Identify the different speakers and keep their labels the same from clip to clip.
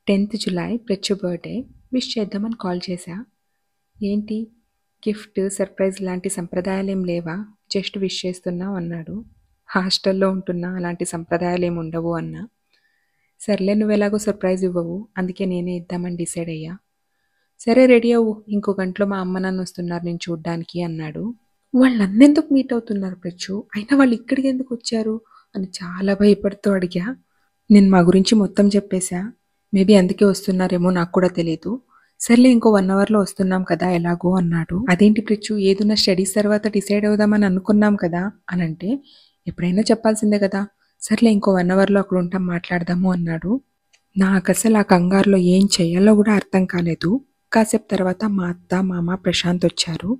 Speaker 1: 10th July ప్రెచ్చు birthday wish చేద్దామని call చేశా. ఏంటి గిఫ్ట్ సర్ప్రైజ్ లాంటి సంప్రదాయాలేం లేవా, జస్ట్ విష్ చేస్తున్నావు అన్నాడు. హాస్టల్లో ఉంటున్నా, అలాంటి సంప్రదాయాలు ఏమి ఉండవు అన్నా. సర్లే, నువ్వు ఎలాగో సర్ప్రైజ్ ఇవ్వవు, అందుకే నేనే ఇద్దామని డిసైడ్ అయ్యా. సరే రెడీ అవ్వు, ఇంకో గంటలో మా అమ్మ నాన్న వస్తున్నారు నేను చూడ్డానికి అన్నాడు. వాళ్ళు నన్నెందుకు మీట్ అవుతున్నారు ప్రచ్చు, అయినా వాళ్ళు ఇక్కడికి ఎందుకు వచ్చారు అని చాలా భయపడుతూ అడిగా. నేను మా గురించి మొత్తం చెప్పేశా. మేబీ అందుకే వస్తున్నారేమో, నాకు కూడా తెలీదు. సర్లే, ఇంకో 1 అవర్లో వస్తున్నాం కదా ఎలాగో అన్నాడు. అదేంటి ప్రిచ్చు, ఏదున్నా స్టడీస్ తర్వాత డిసైడ్ అవుదామని అనుకున్నాం కదా అనంటే, ఎప్పుడైనా చెప్పాల్సిందే కదా. సర్లే, ఇంకో 1 అవర్లో అక్కడ ఉంటాం, మాట్లాడదాము అన్నాడు. నాకు అసలు ఆ కంగారులో ఏం చెయ్యాలో కూడా అర్థం కాలేదు. కాసేపు తర్వాత మా అత్త మామ ప్రశాంత్ వచ్చారు.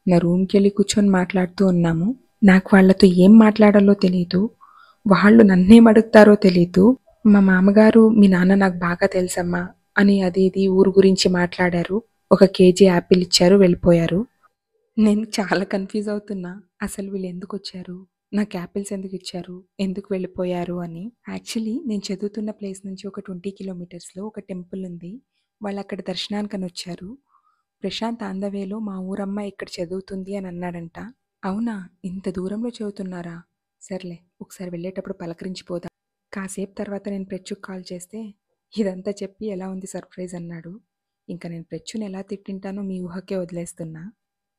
Speaker 1: నా రూమ్కి వెళ్ళి కూర్చొని మాట్లాడుతూ ఉన్నాము. నాకు వాళ్ళతో ఏం మాట్లాడాలో తెలీదు, వాళ్ళు నన్నేం అడుగుతారో తెలీదు. మా మామగారు మీ నాన్న నాకు బాగా తెలుసమ్మా అని అది ఇది ఊరు గురించి మాట్లాడారు. 1 కేజీ యాపిల్ ఇచ్చారు, వెళ్ళిపోయారు. నేను చాలా కన్ఫ్యూజ్ అవుతున్నా, అసలు వీళ్ళు ఎందుకు వచ్చారు, నాకు యాపిల్స్ ఎందుకు ఇచ్చారు, ఎందుకు వెళ్ళిపోయారు అని. యాక్చువల్లీ నేను చదువుతున్న ప్లేస్ నుంచి ఒక 20 కిలోమీటర్స్లో ఒక టెంపుల్ ఉంది. వాళ్ళు అక్కడ దర్శనానికని వచ్చారు. ప్రశాంత్ ఆన్ ద వేలో మా ఊరమ్మ ఇక్కడ చదువుతుంది అని అన్నాడంట. అవునా, ఇంత దూరంలో చదువుతున్నారా, సర్లే ఒకసారి వెళ్ళేటప్పుడు పలకరించిపోదాం. కాసేపు తర్వాత నేను ప్రెచ్చుకు కాల్ చేస్తే, ఇదంతా చెప్పి ఎలా ఉంది సర్ప్రైజ్ అన్నాడు. ఇంకా నేను ప్రెచ్చుని ఎలా తిట్టింటానో మీ ఊహకే వదిలేస్తున్నా.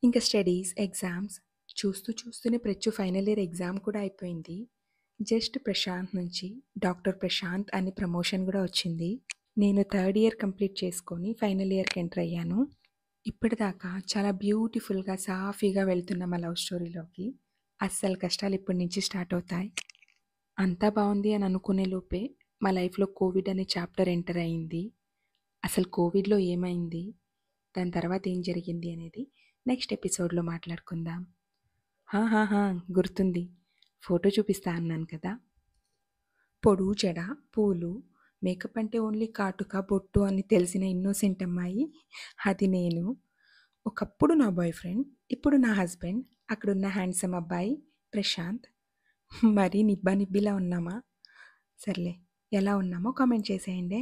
Speaker 1: ఇంకా స్టడీస్, ఎగ్జామ్స్ చూస్తూ చూస్తూనే ప్రెచ్చు ఫైనల్ ఇయర్ ఎగ్జామ్ కూడా అయిపోయింది. జస్ట్ ప్రశాంత్ నుంచి డాక్టర్ ప్రశాంత్ అని ప్రమోషన్ కూడా వచ్చింది. నేను 3rd ఇయర్ కంప్లీట్ చేసుకొని ఫైనల్ ఇయర్కి ఎంటర్ అయ్యాను. ఇప్పటిదాకా చాలా బ్యూటిఫుల్గా సాఫీగా వెళ్తున్న మా లవ్ స్టోరీలోకి అస్సలు కష్టాలు ఇప్పటి నుంచి స్టార్ట్ అవుతాయి. అంతా బాగుంది అని అనుకునే లోపే మా లైఫ్లో కోవిడ్ అనే చాప్టర్ ఎంటర్ అయింది. అసలు కోవిడ్లో ఏమైంది, దాని తర్వాత ఏం జరిగింది అనేది నెక్స్ట్ ఎపిసోడ్లో మాట్లాడుకుందాం. హా గుర్తుంది, ఫోటో చూపిస్తా అన్నాను కదా. పొడుగు జడ, పూలు, మేకప్ అంటే ఓన్లీ కాటుక బొట్టు అని తెలిసిన ఇన్నోసెంట్ అమ్మాయి అది నేను. ఒకప్పుడు నా బాయ్ ఫ్రెండ్, ఇప్పుడు నా హస్బెండ్, అక్కడున్న హ్యాండ్సమ్ అబ్బాయి ప్రశాంత్. మరీ నిబ్బా నిబ్బిలా ఉన్నామా? సర్లే, ఎలా ఉన్నామో కామెంట్ చేసేయండి.